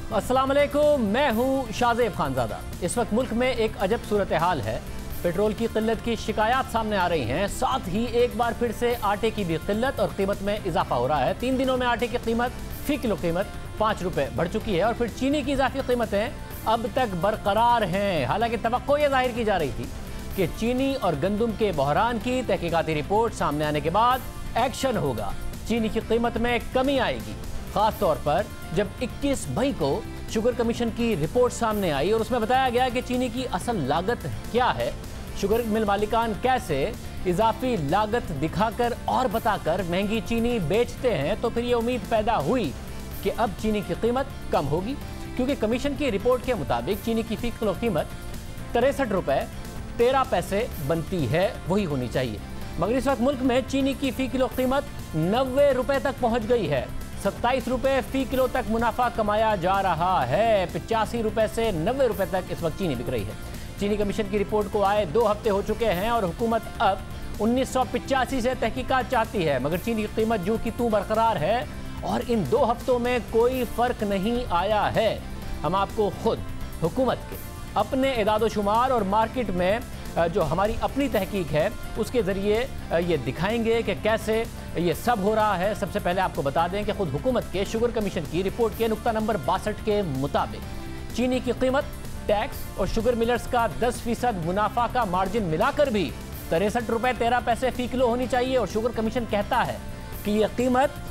अस्सलाम वालेकुम, मैं हूं शाहजेब खानजादा। इस वक्त मुल्क में एक अजब सूरत हाल है। पेट्रोल की किल्लत की शिकायत सामने आ रही हैं, साथ ही एक बार फिर से आटे की भी किल्लत और कीमत में इजाफा हो रहा है। 3 दिनों में आटे की कीमत फी किलो कीमत 5 रुपए बढ़ चुकी है और फिर चीनी की इजाफी कीमतें अब तक बरकरार हैं। हालांकि तवक्को ये जाहिर की जा रही थी कि चीनी और गंदम के बहरान की तहकीकाती रिपोर्ट सामने आने के बाद एक्शन होगा, चीनी की कीमत में कमी आएगी। खास तौर पर जब 21 मई को शुगर कमीशन की रिपोर्ट सामने आई और उसमें बताया गया कि चीनी की असल लागत क्या है, शुगर मिल मालिकान कैसे इजाफी लागत दिखाकर और बताकर महंगी चीनी बेचते हैं, तो फिर ये उम्मीद पैदा हुई कि अब चीनी की कीमत कम होगी, क्योंकि कमीशन की रिपोर्ट के मुताबिक चीनी की फी किलो कीमत 63 रुपए 13 पैसे बनती है, वही होनी चाहिए। मगर इस वक्त मुल्क में चीनी की फी किलो कीमत 90 रुपए तक पहुंच गई है। 27 रुपए फी किलो तक मुनाफा कमाया जा रहा है। 85 रुपए से 90 रुपए तक इस वक्त चीनी बिक रही है। चीनी कमीशन की रिपोर्ट को आए 2 हफ्ते हो चुके हैं और हुकूमत अब 1985 से तहकीकात चाहती है, मगर चीनी की कीमत जो की तू बरकरार है और इन 2 हफ्तों में कोई फर्क नहीं आया है। हम आपको खुद हुकूमत के अपने इदाद शुमार और मार्केट में जो हमारी अपनी तहकीक है उसके ज़रिए ये दिखाएंगे कि कैसे ये सब हो रहा है। सबसे पहले आपको बता दें कि खुद हुकूमत के शुगर कमीशन की रिपोर्ट के नुक्ता नंबर 62 के मुताबिक चीनी की कीमत टैक्स और शुगर मिलर्स का 10% मुनाफा का मार्जिन मिलाकर भी 63 रुपए 13 पैसे फी किलो होनी चाहिए। और शुगर कमीशन कहता है कि यह कीमत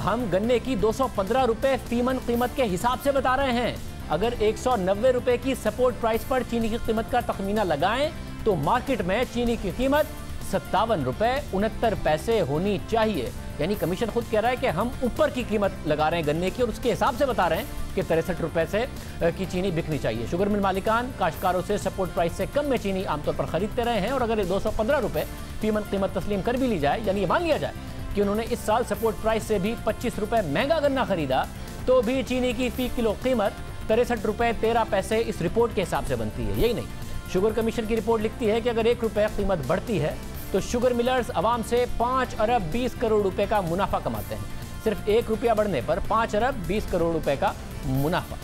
हम गन्ने की 215 रुपए फीमन कीमत के हिसाब से बता रहे हैं। अगर 190 रुपए की सपोर्ट प्राइस पर चीनी की कीमत का तखमीना लगाएं तो मार्केट में चीनी की कीमत 57 रुपए 69 पैसे होनी चाहिए। यानी कमीशन खुद कह रहा है कि हम ऊपर की कीमत लगा रहे हैं गन्ने की और उसके हिसाब से बता रहे हैं कि 63 रुपए से की चीनी बिकनी चाहिए। शुगर मिल मालिकान काश्तकारों से सपोर्ट प्राइस से कम में चीनी आमतौर पर खरीदते रहे हैं और अगर 215 रुपए फीमन कीमत तस्लीम कर भी ली जाए, यानी ये मान लिया जाए कि उन्होंने इस साल सपोर्ट प्राइस से भी 25 रुपए महंगा गन्ना खरीदा, तो भी चीनी की फी किलो कीमत 63 रुपए 13 पैसे इस रिपोर्ट के हिसाब से बनती है। यही नहीं, शुगर कमीशन की रिपोर्ट लिखती है कि अगर 1 रुपए कीमत बढ़ती है तो शुगर मिलर्स अवाम से 5 अरब 20 करोड़ रुपए का मुनाफा कमाते हैं। सिर्फ 1 रुपया बढ़ने पर 5 अरब 20 करोड़ रुपए का मुनाफा।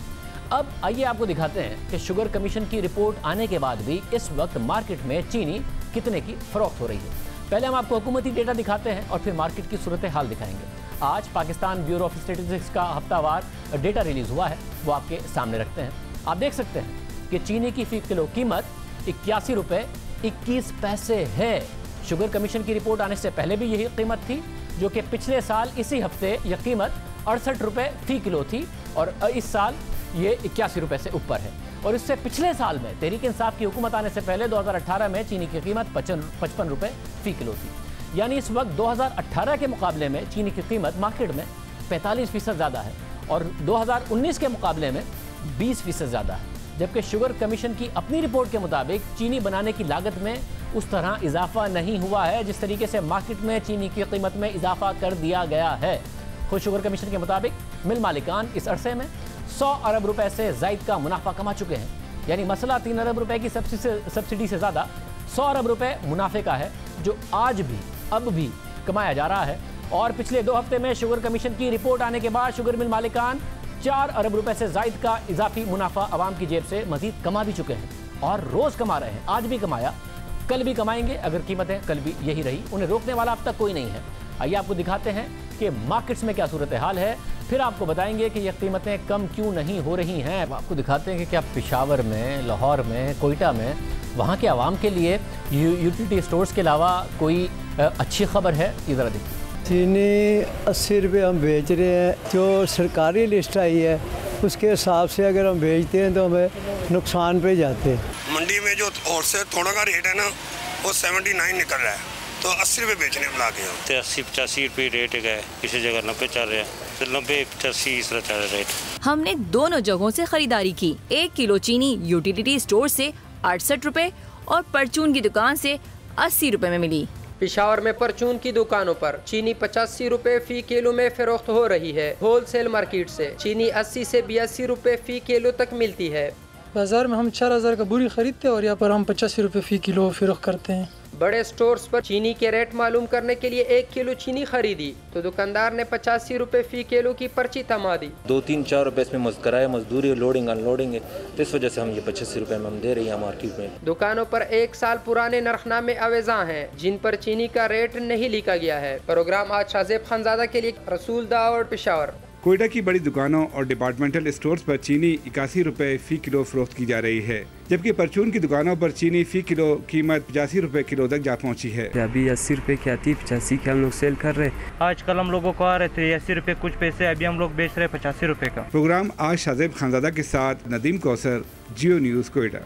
अब आइए आपको दिखाते हैं कि शुगर कमीशन की रिपोर्ट आने के बाद भी इस वक्त मार्केट में चीनी कितने की फरोख्त हो रही है। पहले हम आपको हुकूमती डेटा दिखाते हैं और फिर मार्केट की सूरत हाल दिखाएंगे। आज पाकिस्तान ब्यूरो ऑफ स्टैटिस्टिक्स का हफ्तावार डेटा रिलीज हुआ है, वो आपके सामने रखते हैं। आप देख सकते हैं कि चीनी की फी किलो कीमत 81 रुपए 21 पैसे है। शुगर कमीशन की रिपोर्ट आने से पहले भी यही कीमत थी, जो कि पिछले साल इसी हफ्ते यह कीमत 68 रुपए फी किलो थी और इस साल ये 81 रुपए से ऊपर है। और इससे पिछले साल में तहरीक इंसाफ की हुकूमत आने से पहले 2018 में चीनी की कीमत 55 रुपए फी किलो थी। यानी इस वक्त 2018 के मुकाबले में चीनी की कीमत मार्केट में 45% ज़्यादा है और 2019 के मुकाबले में 20% ज़्यादा है। जबकि शुगर कमीशन की अपनी रिपोर्ट के मुताबिक चीनी बनाने की लागत में उस तरह इजाफा नहीं हुआ है जिस तरीके से मार्केट में चीनी की कीमत में इजाफा कर दिया गया है। खुद शुगर कमीशन के मुताबिक मिल मालिकान इस अरसे में 100 अरब रुपए से जायद का मुनाफा कमा चुके हैं। यानी मसला 3 अरब रुपए की सब्सिडी से ज़्यादा 100 अरब रुपए मुनाफे का है, जो आज भी अब भी कमाया जा रहा है। और पिछले 2 हफ्ते में शुगर कमीशन की रिपोर्ट आने के बाद शुगर मिल मालिकान 4 अरब रुपए से जायद का इजाफी मुनाफा आवाम की जेब से मजीद कमा भी चुके हैं और रोज़ कमा रहे हैं। आज भी कमाया, कल भी कमाएंगे अगर कीमतें कल भी यही रही। उन्हें रोकने वाला अब तक कोई नहीं है। आइए आपको दिखाते हैं कि मार्केट्स में क्या सूरत हाल है, फिर आपको बताएंगे कि ये कीमतें कम क्यों नहीं हो रही हैं। आपको दिखाते हैं कि क्या पेशावर में, लाहौर में, कोयटा में वहाँ के आवाम के लिए यूटिलिटी स्टोर्स के अलावा कोई अच्छी खबर है। ये ज़रा देखिए, चीनी 80 रुपये हम बेच रहे हैं। जो सरकारी लिस्ट आई है उसके हिसाब से अगर हम बेचते हैं तो हमें नुकसान पे जाते हैं। मंडी में जो होलसेल थोड़ा का रेट है ना, वो 79 निकल रहा है, तो 80 रुपये बेचने में लागे हम। 80-85 रुपये रेट है, किसी जगह 90 चल रहा है, तो 90-85 इस तरह चल रहा रेट। हमने दोनों जगहों से खरीदारी की। 1 किलो चीनी यूटिलिटी स्टोर से 68 रुपए और परचून की दुकान से 80 रुपए में मिली। पेशावर में परचून की दुकानों पर चीनी 85 रुपए फी किलो में फरोख्त हो रही है। होलसेल मार्केट से चीनी 80 से 82 रुपए फी किलो तक मिलती है। बाज़ार में हम 4000 का बोरी खरीदते हैं और यहाँ पर हम 85 रुपये फ़ी किलो फ़रोख्त करते हैं। बड़े स्टोर्स पर चीनी के रेट मालूम करने के लिए 1 किलो चीनी खरीदी तो दुकानदार ने 85 रुपये फ़ी किलो की पर्ची थमा दी। 2-3-4 रुपये इसमें किराया मजदूरी, लोडिंग अनलोडिंग है, तो इस वजह से हम ये 85 रुपये में हम दे रही हैं मार्केट में। दुकानों पर 1 साल पुराने नरखनामे अवेजा हैं जिन पर चीनी का रेट नहीं लिखा गया है। प्रोग्राम आज शाज़ेब खानज़ादा के लिए, रसूल दाऊद, पेशावर। कोयटा की बड़ी दुकानों और डिपार्टमेंटल स्टोर्स पर चीनी 81 रुपये फ़ी किलो फरोख्त की जा रही है, जबकि परचून की दुकानों पर चीनी फ़ी किलो कीमत 85 रुपये किलो तक जा पहुंची है। अभी 80 रुपये की आती, 85 के हम लोग सेल कर रहे हैं। आजकल हम लोगों को आ रहे थे 80 रुपये कुछ पैसे, अभी हम लोग बेच रहे 85 रुपये का। प्रोग्राम आज शाज़ेब खानज़ादा के साथ नदीम कौसर, जियो न्यूज़ कोयटा।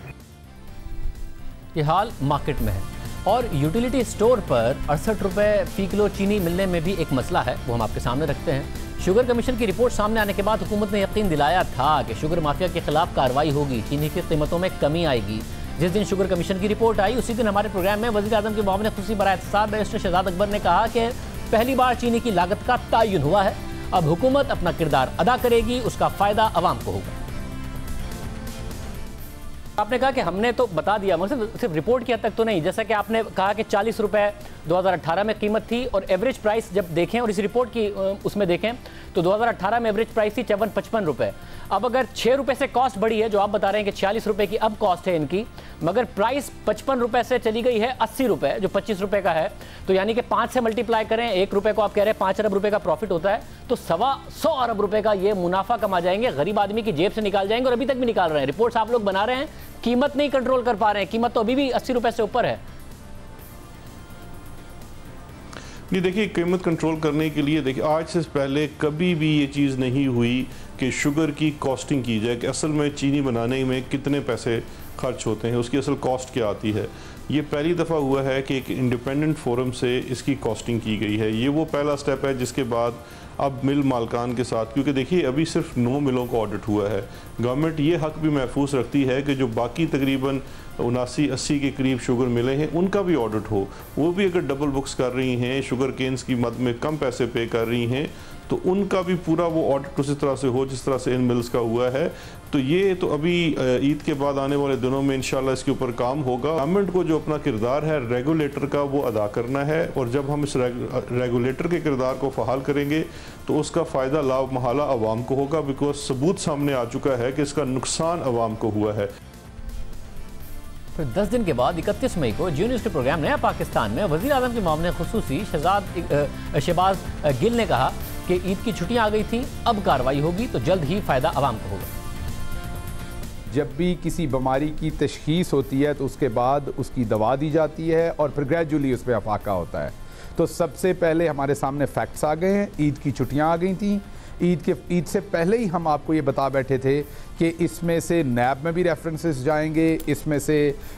ये हाल मार्केट में है और यूटिलिटी स्टोर पर 68 रुपये फ़ी किलो चीनी मिलने में भी एक मसला है, वो हम आपके सामने रखते हैं। शुगर कमीशन की रिपोर्ट सामने आने के बाद हुकूमत ने यकीन दिलाया था कि शुगर माफिया के खिलाफ कार्रवाई होगी, चीनी की कीमतों में कमी आएगी। जिस दिन शुगर कमीशन की रिपोर्ट आई उसी दिन हमारे प्रोग्राम में वज़ीर आज़म के मामले खुसूसी बराए एहतसाब बैरिस्टर शहजाद अकबर ने कहा कि पहली बार चीनी की लागत का तयन हुआ है, अब हुकूमत अपना किरदार अदा करेगी, उसका फ़ायदा अवाम को होगा। आपने कहा कि हमने तो बता दिया, मतलब सिर्फ रिपोर्ट की हद तक तो नहीं, जैसा कि आपने कहा कि 40 रुपये 2018 में कीमत थी और एवरेज प्राइस जब देखें और इस रिपोर्ट की उसमें देखें तो 2018 में एवरेज प्राइस थी 54-55 रुपये। अब अगर 6 रुपये से कॉस्ट बढ़ी है, जो आप बता रहे हैं कि 46 रुपये की अब कॉस्ट है इनकी, मगर प्राइस 55 रुपये से चली गई है 80 रुपये, जो 25 रुपये का है, तो यानी कि 5 से मल्टीप्लाई करें, 1 रुपये को आप कह रहे हैं 5 अरब रुपये का प्रॉफिट होता है, तो 125 अरब रुपये का ये मुनाफा कमा जाएंगे, गरीब आदमी की जेब से निकाल जाएंगे और अभी तक भी निकाल रहे हैं। रिपोर्ट्स आप लोग बना रहे हैं, कीमत नहीं कंट्रोल कर पा रहे हैं, कीमत तो अभी भी 80 रुपये से ऊपर है। नहीं, देखिए कीमत कंट्रोल करने के लिए देखिए आज से पहले कभी भी ये चीज़ नहीं हुई कि शुगर की कॉस्टिंग की जाए कि असल में चीनी बनाने में कितने पैसे खर्च होते हैं, उसकी असल कॉस्ट क्या आती है। ये पहली दफ़ा हुआ है कि एक इंडिपेंडेंट फोरम से इसकी कॉस्टिंग की गई है। ये वो पहला स्टेप है जिसके बाद अब मिल मालकान के साथ, क्योंकि देखिए अभी सिर्फ 9 मिलों का ऑडिट हुआ है, गवर्नमेंट ये हक भी महफूज रखती है कि जो बाकी तकरीबन 79-80 के करीब शुगर मिले हैं उनका भी ऑडिट हो। वो भी अगर डबल बुक्स कर रही हैं, शुगर केन्स की मद में कम पैसे पे कर रही हैं, तो उनका भी पूरा वो ऑडिट उसी तरह से हो जिस तरह से इन मिल्स का हुआ है। तो ये तो अभी ईद के बाद आने वाले दिनों में इंशाल्लाह इसके ऊपर काम होगा। गवर्नमेंट को जो अपना किरदार है रेगुलेटर का वो अदा करना है, और जब हम इस रेगुलेटर के किरदार को फ़हाल करेंगे तो उसका फ़ायदा लाभ महाला अवाम को होगा, बिकॉज सबूत सामने आ चुका है कि इसका नुकसान अवाम को हुआ है। फिर 10 दिन के बाद 31 मई को जियो न्यूज़ के प्रोग्राम नया पाकिस्तान में वज़ीर आज़म के मामले खुसूसी शहबाज गिल ने कहा कि ईद की छुट्टियां आ गई थी, अब कार्रवाई होगी तो जल्द ही फ़ायदा अवाम को होगा। जब भी किसी बीमारी की तशखीस होती है तो उसके बाद उसकी दवा दी जाती है और फिर ग्रेजुअली उस पर अफाका होता है। तो सबसे पहले हमारे सामने फैक्ट्स आ गए हैं, ईद की छुट्टियां आ गई थी, ईद से पहले ही हम आपको ये बता बैठे थे कि इसमें से नैब में भी रेफरेंसेस जाएंगे, इसमें से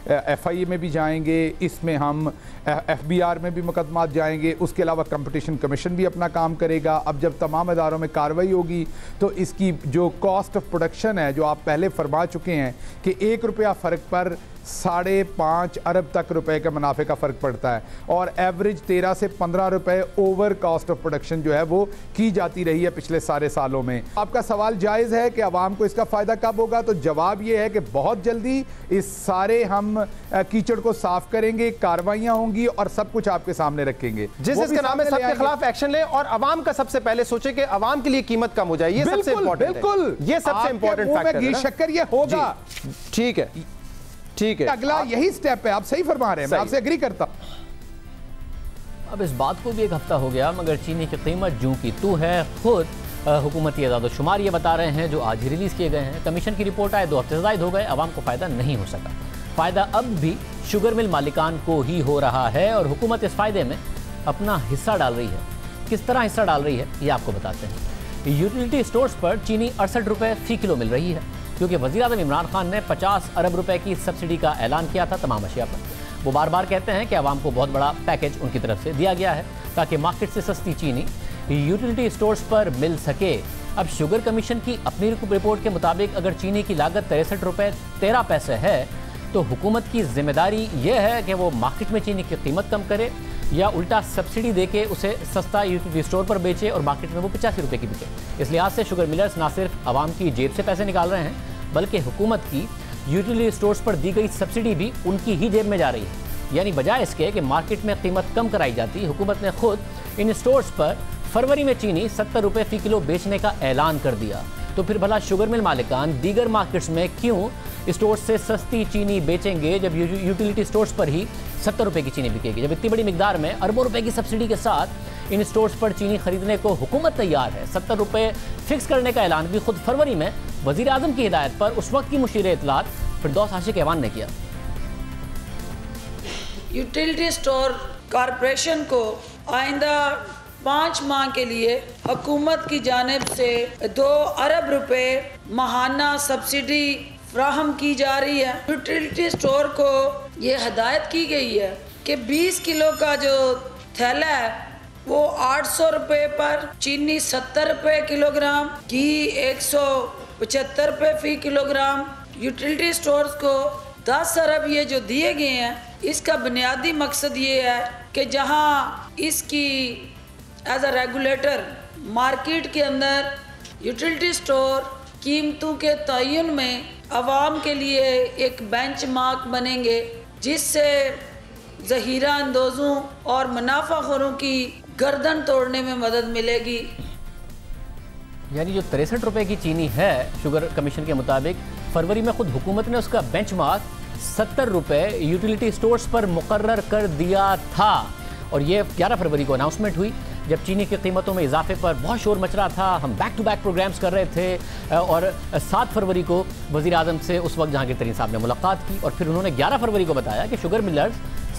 FIA में भी जाएंगे, इसमें हम FBR में भी मुकदमात जाएंगे, उसके अलावा कंपटीशन कमीशन भी अपना काम करेगा। अब जब तमाम इदारों में कार्रवाई होगी तो इसकी जो कॉस्ट ऑफ प्रोडक्शन है, जो आप पहले फरमा चुके हैं कि 1 रुपया फ़र्क पर 5.5 अरब तक रुपए का मुनाफे का फ़र्क पड़ता है, और एवरेज 13 से 15 रुपए ओवर कॉस्ट ऑफ प्रोडक्शन जो है वो की जाती रही है पिछले सारे सालों में। आपका सवाल जायज़ है कि आवाम को इसका फ़ायदा कब होगा, तो जवाब ये है कि बहुत जल्दी इस सारे हम कीचड़ को साफ करेंगे, कार्रवाइयाँ होंगी और सब कुछ आपके सामने रखेंगे। जिस इसका नाम है सबके खिलाफ एक्शन ले और आवाम का सबसे पहले सोचे कि आवाम के लिए कीमत कम हो जाए, ये सबसे इंपॉर्टेंट है। बिल्कुल, ये सबसे इंपॉर्टेंट फैक्टर है। शक्कर ये होगा, ठीक है, ठीक है, अगला यही स्टेप है। आप सही फरमा रहे हैं, मैं आपसे एग्री करता हूं। अब इस बात को भी एक हफ्ता हो गया मगर चीनी की कीमत जूं की तू है। खुद हुकूमती इदाद-ओ-शुमार ये बता रहे हैं जो आज ही रिलीज़ किए गए हैं। कमीशन की रिपोर्ट आए 2 हफ्ते से ज़ायद हो गए, आवाम को फ़ायदा नहीं हो सका। फ़ायदा अब भी शुगर मिल मालिकान को ही हो रहा है और हुकूमत इस फ़ायदे में अपना हिस्सा डाल रही है। किस तरह हिस्सा डाल रही है ये आपको बताते हैं। यूटिलिटी स्टोर्स पर चीनी 68 रुपये फ़ी किलो मिल रही है, क्योंकि वज़ीर आज़म इमरान खान ने 50 अरब रुपए की सब्सिडी का ऐलान किया था तमाम अशिया पर। वो बार बार कहते हैं कि आवाम को बहुत बड़ा पैकेज उनकी तरफ से दिया गया है ताकि मार्केट से सस्ती चीनी यूटिलिटी स्टोर्स पर मिल सके। अब शुगर कमीशन की अपनी रिपोर्ट के मुताबिक अगर चीनी की लागत 63 रुपये 13 पैसे है तो हुकूमत की जिम्मेदारी यह है कि वो मार्केट में चीनी की कीमत कम करे या उल्टा सब्सिडी देके उसे सस्ता यूटिलिटी स्टोर पर बेचे और मार्केट में वो 85 रुपये की बिके। इस लिहाज से शुगर मिलर्स ना सिर्फ आवाम की जेब से पैसे निकाल रहे हैं बल्कि हुकूमत की यूटिलिटी स्टोर्स पर दी गई सब्सिडी भी उनकी ही जेब में जा रही है। यानी बजाय इसके कि मार्केट में कीमत कम कराई जाती, हुकूमत ने खुद इन स्टोर्स पर फरवरी में चीनी 70 रुपये फी किलो बेचने का ऐलान कर दिया। तो फिर भला शुगर मिल मालिकान दीगर मार्केट्स में क्यों स्टोर्स से सस्ती चीनी बेचेंगे जब यूटिलिटी स्टोर्स पर ही 70 रुपये की चीनी बिकेगी? जब इतनी बड़ी मिकदार में अरबों रुपए की सब्सिडी के साथ इन स्टोर्स पर चीनी खरीदने को हुकूमत तैयार है। 70 रुपये फिक्स करने का ऐलान भी खुद फरवरी में वजीर आजम की हिदायत पर उस वक्त की मुशीर इत्तलात फिरदौस आशिक ऐवान ने किया। यूटिलिटी स्टोर कॉरपोरेशन को आइंदा 5 माह के लिए हुकूमत की जानिब से 2 अरब रुपए माहाना सब्सिडी फ्राहम की जा रही है। यूटिलिटी स्टोर को ये हिदायत की गई है कि 20 किलो का जो थैला है वो 800 रुपये पर, चीनी 70 रुपये किलोग्राम, घी 175 रुपये फी किलोग्राम। यूटिलिटी स्टोर्स को 10 अरब ये जो दिए गए हैं, इसका बुनियादी मकसद ये है कि जहां इसकी एज अ रेगुलेटर मार्केट के अंदर यूटिलिटी स्टोर कीमतों के तयन में आवाम के लिए एक बेंचमार्क बनेंगे, जिससे ज़हीरा अंदोज़ों और मुनाफाखोरों की गर्दन तोड़ने में मदद मिलेगी। यानी जो 63 रुपये की चीनी है शुगर कमीशन के मुताबिक, फरवरी में खुद हुकूमत ने उसका बेंचमार्क 70 रुपये यूटिलिटी स्टोर्स पर मुकर्रर कर दिया था। और ये 11 फरवरी को अनाउंसमेंट हुई जब चीनी की कीमतों में इजाफे पर बहुत शोर मच रहा था। हम बैक टू बैक प्रोग्राम्स कर रहे थे और 7 फरवरी को वज़ीर आज़म से उस वक्त जहांगीर तरीन साहब ने मुलाकात की और फिर उन्होंने 11 फरवरी को बताया कि शुगर मिलर्स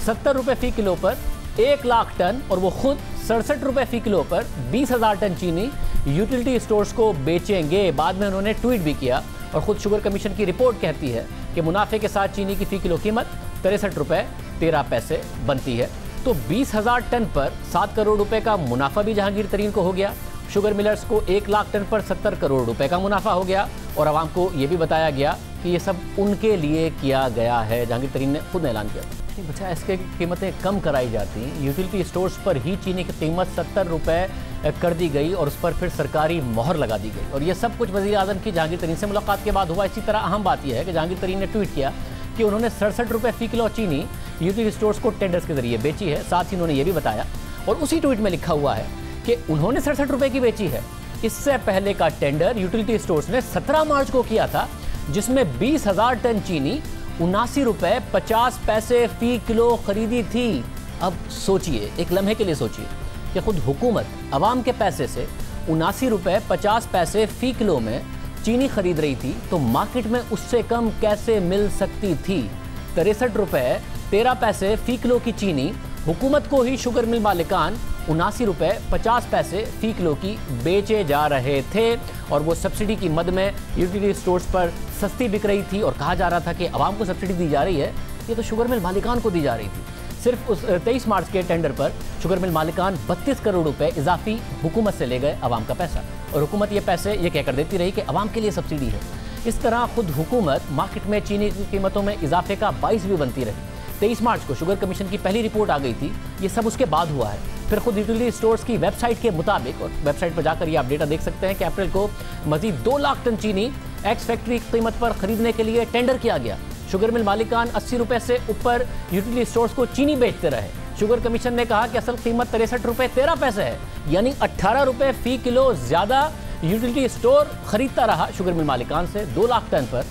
70 रुपये फ़ी किलो पर 1 लाख टन और वो खुद 67 रुपये फ़ी किलो पर 20,000 टन चीनी यूटिलिटी स्टोर्स को बेचेंगे। बाद में उन्होंने ट्वीट भी किया और ख़ुद शुगर कमीशन की रिपोर्ट कहती है कि मुनाफे के साथ चीनी की फ़ी किलो कीमत 63 रुपये 13 पैसे बनती है। तो 20,000 टन पर 7 करोड़ रुपए का मुनाफा भी जहांगीर तरीन को हो गया। शुगर मिलर्स को 1 लाख टन पर 70 करोड़ रुपए का मुनाफा हो गया और आवाम को ये भी बताया गया कि ये सब उनके लिए किया गया है। जहांगीर तरीन ने खुद ऐलान किया बच्चा इसके कीमतें कम कराई जाती, यूटिलिटी स्टोर्स पर ही चीनी की कीमत 70 रुपये कर दी गई और उस पर फिर सरकारी मोहर लगा दी गई। और ये सब कुछ वज़ीर आज़म की जहांगीर तरीन से मुलाकात के बाद हुआ। इसी तरह अहम बात यह है कि जहांगीर तरीन ने ट्वीट किया कि उन्होंने 67 रुपये फ़ी किलो चीनी यूटिलिटी स्टोर्स को टेंडर्स के जरिए बेची है। साथ ही उन्होंने ये भी बताया और उसी ट्वीट में लिखा हुआ है कि उन्होंने 67 रुपये की बेची है। इससे पहले का टेंडर यूटिलिटी स्टोर्स ने 17 मार्च को किया था, जिसमें 20,000 टन चीनी 79 रुपये 50 पैसे फ़ी किलो खरीदी थी। अब सोचिए, एक लम्हे के लिए सोचिए कि खुद हुकूमत आवाम के पैसे से 79 रुपये 50 पैसे फ़ी किलो में चीनी खरीद रही थी, तो मार्केट में उससे कम कैसे मिल सकती थी? 63 रुपये 13 पैसे फ़ी किलो की चीनी हुकूमत को ही शुगर मिल मालिकान 79 रुपये 50 पैसे फ़ी किलो की बेचे जा रहे थे और वो सब्सिडी की मद में यूटिलिटी स्टोर्स पर सस्ती बिक रही थी और कहा जा रहा था कि आवाम को सब्सिडी दी जा रही है, ये तो शुगर मिल मालिकान को दी जा रही थी। सिर्फ उस 23 मार्च के टेंडर पर शुगर मिल मालिकान 32 करोड़ रुपए इजाफी हुकूमत से ले गए आवाम का पैसा और हुकूमत ये पैसे ये कहकर देती रही कि आवाम के लिए सब्सिडी है। इस तरह खुद हुकूमत मार्केट में चीनी की कीमतों में इजाफे का बाइस भी बनती रही। 23 मार्च को शुगर कमीशन की पहली रिपोर्ट आ गई थी, ये सब उसके बाद हुआ है। फिर खुद यूटिलिटी स्टोर्स की वेबसाइट के मुताबिक, और वेबसाइट पर जाकर ये आप डेटा देख सकते हैं कि अप्रैल को मजीद 2 लाख टन चीनी एक्स फैक्ट्री कीमत पर खरीदने के लिए टेंडर किया गया। शुगर मिल मालिकान 80 रुपये से ऊपर यूटिलिटी स्टोर्स को चीनी बेचते रहे। शुगर कमीशन ने कहा कि असल कीमत 63 रुपये 13 पैसे है, यानी 18 रुपये फ़ी किलो ज़्यादा यूटिलिटी स्टोर खरीदता रहा शुगर मिल मालिकान से। 2 लाख टन पर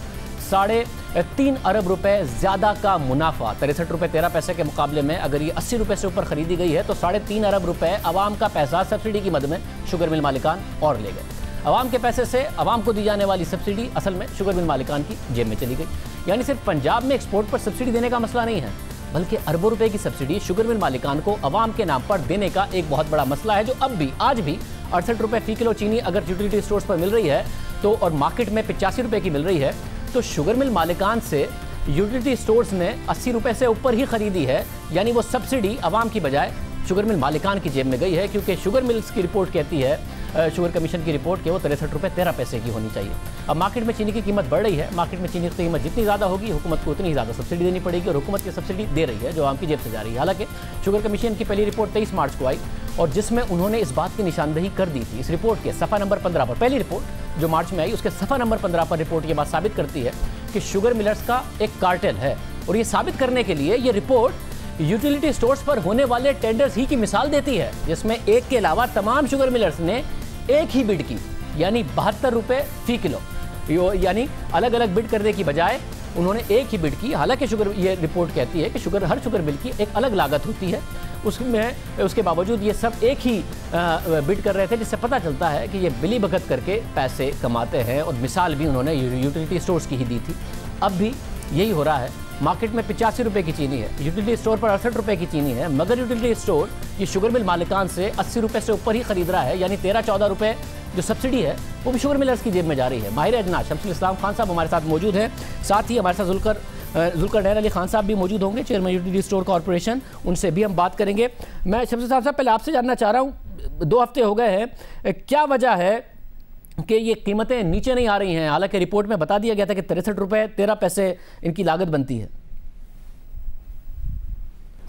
3.5 अरब रुपए ज़्यादा का मुनाफा। 63 रुपये 13 पैसे के मुकाबले में अगर ये 80 रुपये से ऊपर खरीदी गई है तो 3.5 अरब रुपए आवाम का पैसा सब्सिडी की मद में शुगर मिल मालिकान और ले गए। आवाम के पैसे से आवाम को दी जाने वाली सब्सिडी असल में शुगर मिल मालिकान की जेब में चली गई। यानी सिर्फ पंजाब में एक्सपोर्ट पर सब्सिडी देने का मसला नहीं है, बल्कि अरबों रुपए की सब्सिडी शुगर मिल मालिकान को आवाम के नाम पर देने का एक बहुत बड़ा मसला है, जो अब भी आज भी 68 रुपये फ़ी किलो चीनी अगर यूटिलिटी स्टोर्स पर मिल रही है तो और मार्केट में 85 रुपये की मिल रही है, तो शुगर मिल मालिकान से यूटिलिटी स्टोर्स ने 80 रुपये से ऊपर ही खरीदी है। यानी वो सब्सिडी आवाम की बजाय शुगर मिल मालिकान की जेब में गई है, क्योंकि शुगर मिल्स की रिपोर्ट कहती है, शुगर कमीशन की रिपोर्ट के वो 63 रुपये 13 पैसे की होनी चाहिए। अब मार्केट में चीनी की कीमत बढ़ रही है, मार्केट में चीनी की कीमत जितनी ज़्यादा होगी हुकूमत को उतनी ही ज़्यादा सब्सिडी देनी पड़ेगी और हुकूमत की सब्सिडी दे रही है जो आम की जेब से जा रही है। हालांकि शुगर कमीशन की पहली रिपोर्ट 23 मार्च को आई और जिसमें उन्होंने इस बात की निशानदही कर दी थी। इस रिपोर्ट के सफ़ा नंबर 15 पर, पहली रिपोर्ट जो मार्च में आई उसके सफ़ा नंबर 15 पर रिपोर्ट ये बात साबित करती है कि शुगर मिलर्स का एक कार्टेल है। और ये साबित करने के लिए ये रिपोर्ट यूटिलिटी स्टोर्स पर होने वाले टेंडर्स ही की मिसाल देती है, जिसमें एक के अलावा तमाम शुगर मिलर्स ने एक ही बिड की, यानी 72 रुपए फी किलो। यानी अलग अलग बिड करने की बजाय उन्होंने एक ही बिड की। हालांकि शुगर, ये रिपोर्ट कहती है कि हर शुगर मिल की एक अलग लागत होती है, उसके बावजूद ये सब एक ही बिड कर रहे थे, जिससे पता चलता है कि ये बिली भगत करके पैसे कमाते हैं। और मिसाल भी उन्होंने यूटिलिटी स्टोर्स की ही दी थी। अब भी यही हो रहा है। मार्केट में 85 रुपए की चीनी है, यूटिलिटी स्टोर पर 68 रुपए की चीनी है, मगर यूटिलिटी स्टोर ये शुगर मिल मालिकान से 80 रुपए से ऊपर ही खरीद रहा है, यानी 13-14 रुपए जो सब्सिडी है वो भी शुगर मिलर्स की जेब में जा रही है। माहिर अजनास शम्सुल इस्लाम खान साहब हमारे साथ मौजूद हैं, साथ ही हमारे साथ जुल्कर अली खान साहब भी मौजूद होंगे, चेयरमैन यूटिलिटी स्टोर कॉर्पोरेशन, उनसे भी हम बात करेंगे। मैं शम्सुल साहब पहले आपसे जानना चाह रहा हूँ, 2 हफ्ते हो गए हैं, क्या वजह है कि ये कीमतें नीचे नहीं आ रही हैं? हालांकि रिपोर्ट में बता दिया गया था कि 63 रुपये 13 पैसे इनकी लागत बनती है।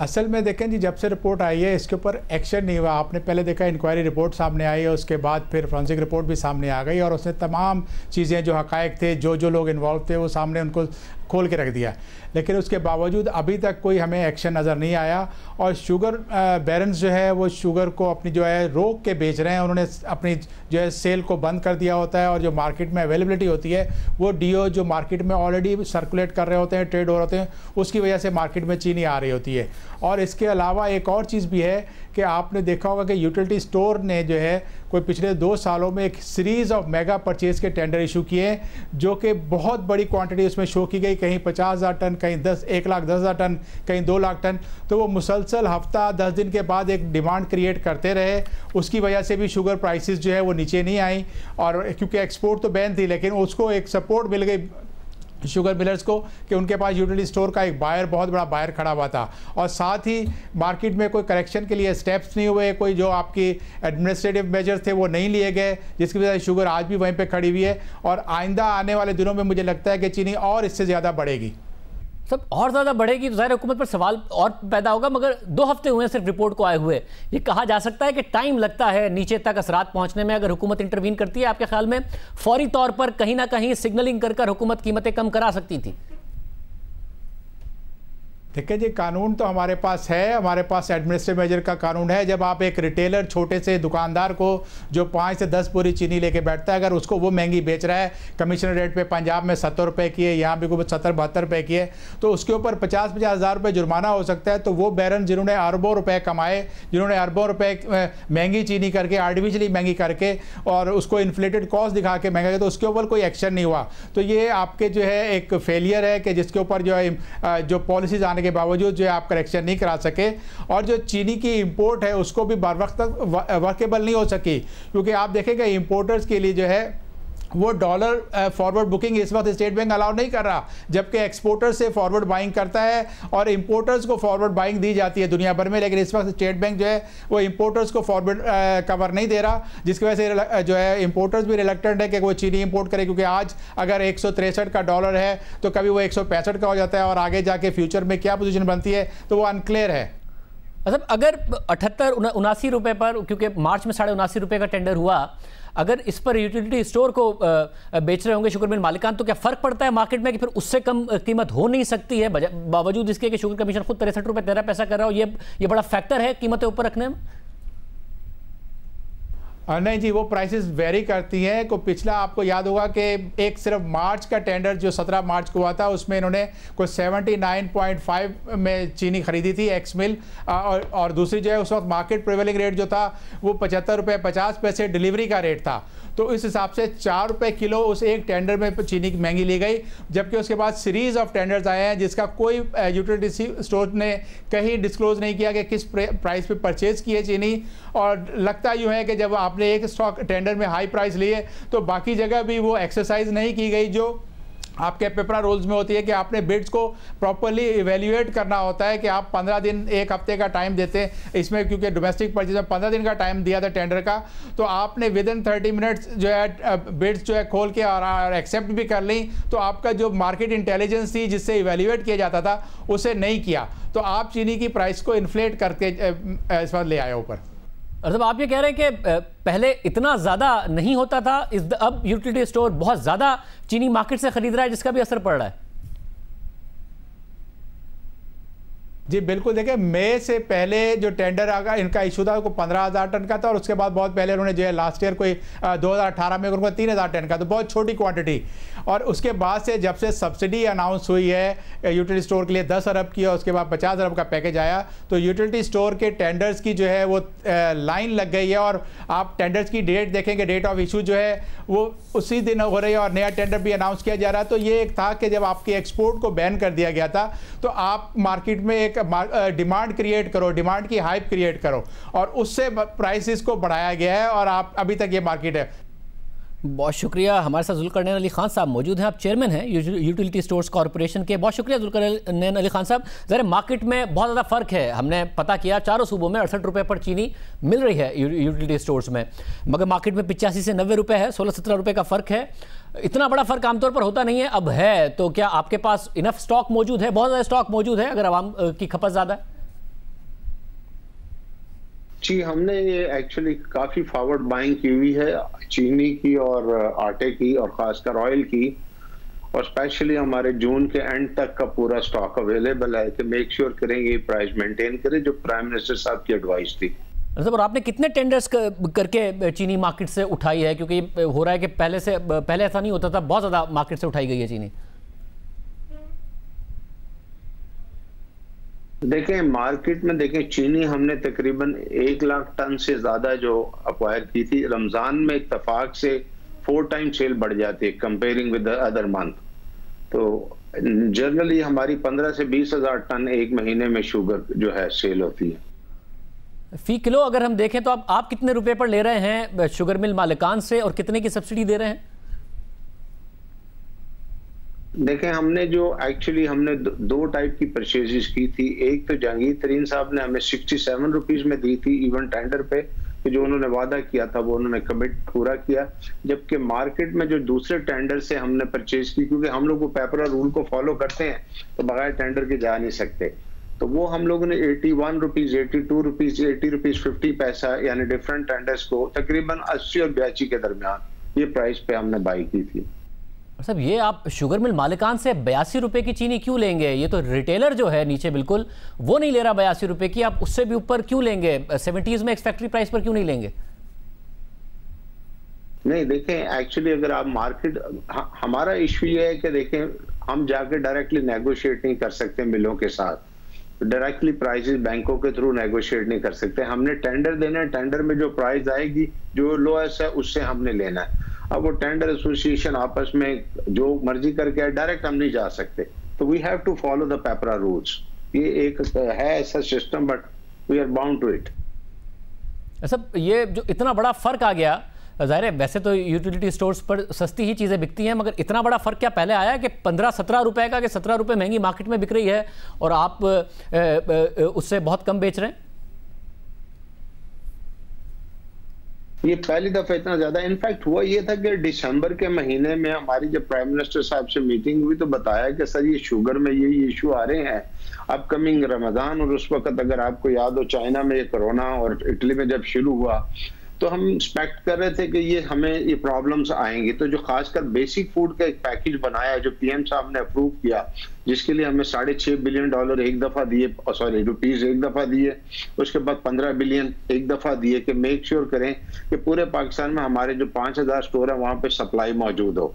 असल में देखें जी, जब से रिपोर्ट आई है इसके ऊपर एक्शन नहीं हुआ। आपने पहले देखा इंक्वायरी रिपोर्ट सामने आई है, उसके बाद फिर फॉरेंसिक रिपोर्ट भी सामने आ गई और उसने तमाम चीज़ें जो हकायक थे, जो लोग इन्वॉल्व थे, वो सामने उनको खोल के रख दिया। लेकिन उसके बावजूद अभी तक कोई हमें एक्शन नज़र नहीं आया। और शुगर बैरन्स जो है वो शुगर को अपनी जो है रोक के बेच रहे हैं। उन्होंने अपनी जो है सेल को बंद कर दिया होता है और जो मार्केट में अवेलेबिलिटी होती है वो डीओ जो मार्केट में ऑलरेडी सर्कुलेट कर रहे होते हैं, ट्रेड हो रहे होते हैं, उसकी वजह से मार्केट में चीनी आ रही होती है। और इसके अलावा एक और चीज़ भी है कि आपने देखा होगा कि यूटिलिटी स्टोर ने जो है कोई पिछले 2 सालों में एक सीरीज़ ऑफ मेगा परचेज़ के टेंडर इशू किए, जो कि बहुत बड़ी क्वांटिटी उसमें शो की गई, कहीं 50,000 टन, कहीं 1,10,000 टन, कहीं 2 लाख टन। तो वो मुसलसल हफ्ता 10 दिन के बाद एक डिमांड क्रिएट करते रहे। उसकी वजह से भी शुगर प्राइसेस जो है वो नीचे नहीं आई। और क्योंकि एक्सपोर्ट तो बैन थी, लेकिन उसको एक सपोर्ट मिल गई शुगर मिलर्स को कि उनके पास यूटिलिटी स्टोर का एक बायर, बहुत बड़ा बायर खड़ा हुआ था। और साथ ही मार्केट में कोई करेक्शन के लिए स्टेप्स नहीं हुए, कोई जो आपकी एडमिनिस्ट्रेटिव मेजर्स थे वो नहीं लिए गए, जिसकी वजह से शुगर आज भी वहीं पे खड़ी हुई है। और आइंदा आने वाले दिनों में मुझे लगता है कि चीनी और इससे ज़्यादा बढ़ेगी। सब और ज़्यादा बढ़ेगी तो ज़ाहिर हुकूमत पर सवाल और पैदा होगा। मगर 2 हफ्ते हुए हैं सिर्फ रिपोर्ट को आए हुए। ये कहा जा सकता है कि टाइम लगता है नीचे तक असरात पहुंचने में। अगर हुकूमत इंटरवीन करती है, आपके ख्याल में फौरी तौर पर कहीं ना कहीं सिग्नलिंग कर हुकूमत कीमतें कम करा सकती थी? देखिए जी, कानून तो हमारे पास है, हमारे पास एडमिनिस्ट्रेटिव मेजर का कानून है। जब आप एक रिटेलर, छोटे से दुकानदार को जो 5 से 10 बोरी चीनी लेके बैठता है, अगर उसको वो महंगी बेच रहा है, कमीशन रेट पे पंजाब में 70 रुपये की है, यहाँ भी कोई 70-72 रुपये की है, तो उसके ऊपर 50-50 हज़ार रुपये जुर्माना हो सकता है। तो वो बैरन जिन्होंने अरबों रुपए कमाए, जिन्होंने अरबों रुपए महंगी चीनी करके, आर्टिफिशियली महंगी करके और उसको इन्फ्लेटेड कॉस्ट दिखा के महंगा किया, तो उसके ऊपर कोई एक्शन नहीं हुआ। तो ये आपके जो है एक फेलियर है कि जिसके ऊपर जो है जो पॉलिसीज आने के बावजूद जो है आप करेक्शन नहीं करा सके। और जो चीनी की इंपोर्ट है उसको भी बर वक्त तक वर्केबल नहीं हो सकी, क्योंकि आप देखेंगे इंपोर्टर्स के लिए जो है वो डॉलर फॉरवर्ड बुकिंग इस वक्त स्टेट बैंक अलाउ नहीं कर रहा, जबकि एक्सपोर्टर से फॉरवर्ड बाइंग करता है और इंपोर्टर्स को फॉरवर्ड बाइंग दी जाती है दुनिया भर में। लेकिन इस वक्त स्टेट बैंक जो है वो इंपोर्टर्स को फॉरवर्ड कवर नहीं दे रहा, जिसकी वजह से जो है इंपोर्टर्स भी रिलक्टेंट है कि वो चीनी इंपोर्ट करे, क्योंकि आज अगर 163 का डॉलर है तो कभी वो 165 का हो जाता है और आगे जाके फ्यूचर में क्या पोजीशन बनती है तो वो अनक्लियर है। मतलब अगर 78-79 रुपये पर, क्योंकि मार्च में 79.5 रुपये का टेंडर हुआ, अगर इस पर यूटिलिटी स्टोर को बेच रहे होंगे शुगर मिल मालिकान, तो क्या फ़र्क पड़ता है मार्केट में कि फिर उससे कम कीमत हो नहीं सकती है, बावजूद इसके कि शुगर कमीशन खुद 63 रुपये 13 पैसा कर रहा हो? ये बड़ा फैक्टर है कीमतें ऊपर रखने में? नहीं जी, वो प्राइसेस वेरी करती हैं। को पिछला आपको याद होगा कि एक सिर्फ मार्च का टेंडर जो 17 मार्च को हुआ था, उसमें इन्होंने कोई 79.5 में चीनी खरीदी थी एक्स मिल, और दूसरी जो है उस वक्त मार्केट प्रिवेलिंग रेट जो था वो 75 रुपये 50 पैसे डिलीवरी का रेट था। तो इस हिसाब से 4 रुपये किलो उस एक टेंडर में चीनी महंगी ली गई, जबकि उसके बाद सीरीज़ ऑफ टेंडर्स आए हैं जिसका कोई यूटिलिटी स्टोर ने कहीं डिस्क्लोज नहीं किया कि किस प्राइस पे परचेज़ की है चीनी। और लगता यूँ है कि जब आपने एक स्टॉक टेंडर में हाई प्राइस लिए तो बाकी जगह भी वो एक्सरसाइज नहीं की गई जो आपके पेपरा रोल्स में होती है कि आपने बिड्स को प्रॉपर्ली इवेल्युएट करना होता है कि आप 15 दिन, 1 हफ्ते का टाइम देते हैं इसमें, क्योंकि डोमेस्टिक परचेज में 15 दिन का टाइम दिया था टेंडर का, तो आपने विद इन 30 मिनट्स जो है बिड्स जो है खोल के और एक्सेप्ट भी कर ली, तो आपका जो मार्केट इंटेलिजेंस थी जिससे इवेल्युएट किया जाता था उसे नहीं किया, तो आप चीनी की प्राइस को इन्फ्लेट करके इस बार ले आए ऊपर। और आप ये कह रहे हैं कि पहले इतना ज़्यादा नहीं होता था, अब यूटिलिटी स्टोर बहुत ज़्यादा चीनी मार्केट से खरीद रहा है, जिसका भी असर पड़ रहा है। जी बिल्कुल, देखिए मई से पहले जो टेंडर आगा इनका इशू था वो 15,000 टन का था, और उसके बाद बहुत पहले उन्होंने जो है लास्ट ईयर कोई 2018 में उनको 3,000 टन का, तो बहुत छोटी क्वांटिटी। और उसके बाद से जब से सब्सिडी अनाउंस हुई है यूटिलिटी स्टोर के लिए 10 अरब की, और उसके बाद 50 अरब का पैकेज आया, तो यूटिलिटी स्टोर के टेंडर्स की जो है वो लाइन लग गई है। और आप टेंडर्स की डेट देखेंगे, डेट ऑफ इशू जो है वो उसी दिन हो रही है, और नया टेंडर भी अनाउंस किया जा रहा है। तो ये एक था कि जब आपके एक्सपोर्ट को बैन कर दिया गया था, तो आप मार्केट में एक डिमांड क्रिएट करो, डिमांड की हाइप क्रिएट करो, और उससे प्राइसेस को बढ़ाया गया है, और आप अभी तक ये मार्केट है। बहुत शुक्रिया। हमारे साथ जुल्करनैन अली खान साहब मौजूद हैं, आप चेयरमैन हैं यूटिलिटी स्टोर्स कॉरपोरेशन के। बहुत शुक्रिया जुल्करनैन अली खान साहब। ज़रा मार्केट में बहुत ज़्यादा फ़र्क है, हमने पता किया 4 सूबों में 68 रुपये पर चीनी मिल रही है यूटिलिटी स्टोर्स में, मगर मार्केट में 85 से 90 रुपये है, 16-17 रुपये का फ़र्क है। इतना बड़ा फ़र्क आमतौर पर होता नहीं है, अब है तो क्या आपके पास इनफ स्टॉक मौजूद है? बहुत ज़्यादा स्टॉक मौजूद है अगर आवाम की खपत ज़्यादा है? जी, हमने ये एक्चुअली काफ़ी फॉरवर्ड बाइंग की हुई है चीनी की और आटे की और ख़ासकर ऑयल की, और स्पेशली हमारे जून के एंड तक का पूरा स्टॉक अवेलेबल है कि मेक श्योर करेंगे प्राइस मेंटेन करें, जो प्राइम मिनिस्टर साहब की एडवाइस थी। और आपने कितने टेंडर्स करके चीनी मार्केट से उठाई है? क्योंकि हो रहा है कि पहले ऐसा नहीं होता था, बहुत ज़्यादा मार्केट से उठाई गई है चीनी। देखें मार्केट में, देखें चीनी हमने तकरीबन 1 लाख टन से ज्यादा जो अक्वायर की थी। रमजान में इत्तेफाक से 4 टाइम सेल बढ़ जाती है कंपेयरिंग विद अदर मंथ। तो जनरली हमारी 15 से 20 हजार टन एक महीने में शुगर जो है सेल होती है। फी किलो अगर हम देखें तो आप कितने रुपए पर ले रहे हैं शुगर मिल मालिकान से, और कितने की सब्सिडी दे रहे हैं? देखें हमने जो एक्चुअली हमने 2 टाइप की परचेजेस की थी। एक तो जहांगीर तरीन साहब ने हमें 67 रुपीज में दी थी इवन टेंडर पे, कि जो उन्होंने वादा किया था वो उन्होंने कमिट पूरा किया। जबकि मार्केट में जो दूसरे टेंडर से हमने परचेज की, क्योंकि हम लोग वो पेपरा रूल को फॉलो करते हैं तो बगैर टेंडर के जा नहीं सकते, तो वो हम लोगों ने 81 रुपीज, 82 रुपीज, 80 रुपीज 50 पैसा यानी डिफरेंट टेंडर्स को तकरीबन 80 और 82 के दरमियान ये प्राइस पे हमने बाई की थी। साहब ये आप शुगर मिल मालिकान से 82 रुपए की चीनी क्यों लेंगे? ये तो रिटेलर जो है नीचे बिल्कुल वो नहीं ले रहा 82 रुपए की, आप उससे भी ऊपर क्यों लेंगे? 70s में एक्स फैक्ट्री प्राइस पर क्यों नहीं लेंगे? नहीं देखें एक्चुअली अगर आप मार्केट, हमारा इशू ये है कि देखें हम जाके डायरेक्टली नेगोशिएट नहीं कर सकते मिलों के साथ, डायरेक्टली प्राइसेस बैंकों के थ्रू नेगोशिएट नहीं कर सकते। हमने टेंडर देना है, टेंडर में जो प्राइस आएगी जो लोएस्ट है उससे हमने लेना है। अब वो टेंडर एसोसिएशन आपस में जो मर्जी करके डायरेक्ट हम नहीं जा सकते, तो we have to follow the paper rules. ये एक है ऐसा system, but we are bound to it. सब ये जो इतना बड़ा फर्क आ गया, जाहिर है वैसे तो यूटिलिटी स्टोर्स पर सस्ती ही चीज़ें बिकती हैं, मगर इतना बड़ा फर्क क्या पहले आया कि 15-17 रुपए का, कि 17 रुपए महंगी मार्केट में बिक रही है और आप उससे बहुत कम बेच रहे हैं? ये पहली दफा इतना ज्यादा। इनफैक्ट हुआ ये था कि दिसंबर के महीने में हमारी जब प्राइम मिनिस्टर साहब से मीटिंग हुई तो बताया कि सर ये शुगर में ये इशू आ रहे हैं अपकमिंग रमजान, और उस वक्त अगर आपको याद हो चाइना में ये कोरोना और इटली में जब शुरू हुआ तो हम एक्सपेक्ट कर रहे थे कि ये हमें ये प्रॉब्लम्स आएंगी। तो जो खासकर बेसिक फूड का एक पैकेज बनाया जो पीएम साहब ने अप्रूव किया, जिसके लिए हमें $6.5 बिलियन एक दफा दिए, सॉरी रुपीज एक दफा दिए, उसके बाद 15 बिलियन एक दफा दिए कि मेक श्योर करें कि पूरे पाकिस्तान में हमारे जो 5000 स्टोर है वहां पे सप्लाई मौजूद हो।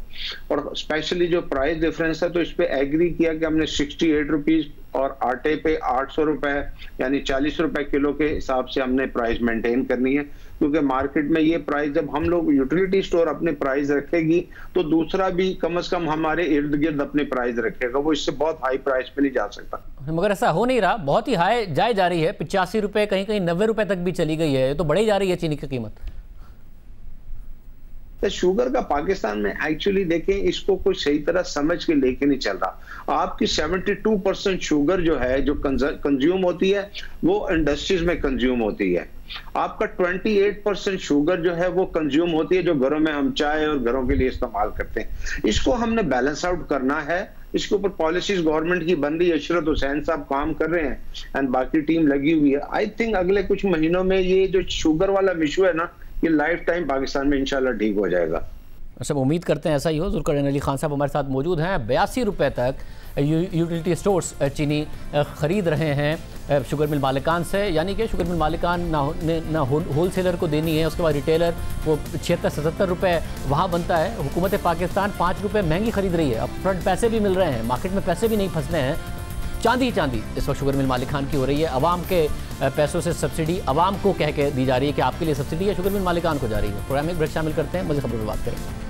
और स्पेशली जो प्राइस डिफरेंस है तो इस पे एग्री किया कि हमने 68 रुपीज और आटे पे 800 रुपए यानी 40 रुपए किलो के हिसाब से हमने प्राइस मेंटेन करनी है, क्योंकि मार्केट में ये प्राइस जब हम लोग यूटिलिटी स्टोर अपने प्राइस रखेगी तो दूसरा भी कम से कम हमारे इर्द गिर्द अपने प्राइस रखेगा, वो इससे बहुत हाई प्राइस पे नहीं जा सकता। मगर ऐसा हो नहीं रहा, बहुत ही हाई जाए जा रही है, 85 रुपए, कहीं कहीं 90 रुपए तक भी चली गई है, तो बढ़ी जा रही है चीनी की कीमत। तो शुगर का पाकिस्तान में एक्चुअली देखें इसको कोई सही तरह समझ के लेके नहीं चल रहा। आपकी 72% शुगर जो है जो कंज्यूम होती है वो इंडस्ट्रीज में कंज्यूम होती है। आपका 28% शुगर जो है वो कंज्यूम होती है जो घरों में हम चाय और घरों के लिए इस्तेमाल करते हैं। इसको हमने बैलेंस आउट करना है इसके ऊपर पॉलिसीज गवर्नमेंट की बन रही है, इशरत हुसैन साहब काम कर रहे हैं एंड बाकी टीम लगी हुई है। आई थिंक अगले कुछ महीनों में ये जो शुगर वाला इशू है ना, ये लाइफ टाइम पाकिस्तान में इंशाल्लाह ठीक हो जाएगा। सब उम्मीद करते हैं ऐसा ही हो। जुल्फकार अली खान साहब हमारे साथ मौजूद हैं। 82 रुपये तक यूटिलिटी स्टोर्स चीनी ख़रीद रहे हैं शुगर मिल मालिकान से, यानी कि शुगर मिल मालिकान ना होल सेलर को देनी है, उसके बाद रिटेलर वो 76-77 रुपये वहाँ बनता है। हुकूमत पाकिस्तान 5 रुपये महंगी ख़रीद रही है, अब फ्रंट पैसे भी मिल रहे हैं, मार्केट में पैसे भी नहीं फंसने हैं। चांदी इस वक्त शुगर मिल मालिकान की हो रही है। अवाम के पैसों से सब्सिडी अवाम को कह के दी जा रही है कि आपके लिए सब्सिडी है, शुगर मिल मालिकान को जा रही है। प्रोग्राम में एक ब्रेक शामिल करते हैं, मज़ीद खबरों पर बात करेंगे।